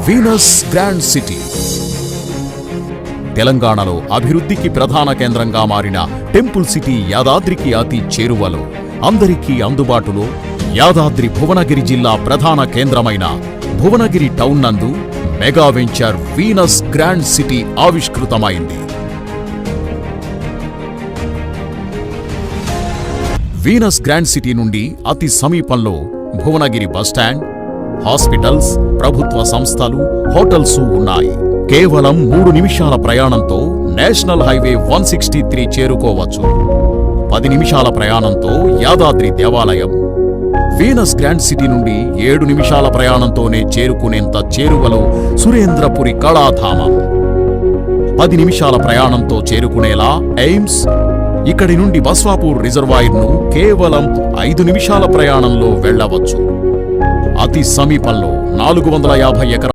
Venus grand city తెలంగాణలో అభివృద్ధికి ప్రధాన కేంద్రంగా మారిన టెంపుల్ సిటీ యాదాద్రికి అతి చేరువలో, అందరికీ అందుబాటులో యాదాద్రి భువనగిరి జిల్లా ప్రధాన కేంద్రమైన భువనగిరి టౌన్ నందు mega venture Venus grand city ఆవిష్కృతమైంది. వీనస్ గ్రాండ్ సిటీ నుండి అతి సమీపంలో భువనగిరి బస్టాండ్, హాస్పిటల్స్, ప్రభుత్వ సంస్థలు, హోటల్స్ ఉన్నాయి. కేవలం 3 నిమిషాల ప్రయాణంతో నేషనల్ హైవే 163 చేరుకోవచ్చు. 10 నిమిషాల ప్రయాణంతో యాదాద్రి దేవాలయం. వీనస్ గ్రాండ్ సిటీ నుండి 7 నిమిషాల ప్రయాణంతోనే చేరుకునేంత చేరువలో సురేంద్రపురి కళాధామం. 10 నిమిషాల ప్రయాణంతో చేరుకునేలా ఎయిమ్స్. ఇక్కడి నుండి బస్వాపూర్ రిజర్వాయర్ను కేవలం 5 నిమిషాల ప్రయాణంలో వెళ్లవచ్చు. అతి సమీపంలో 450 ఎకరాల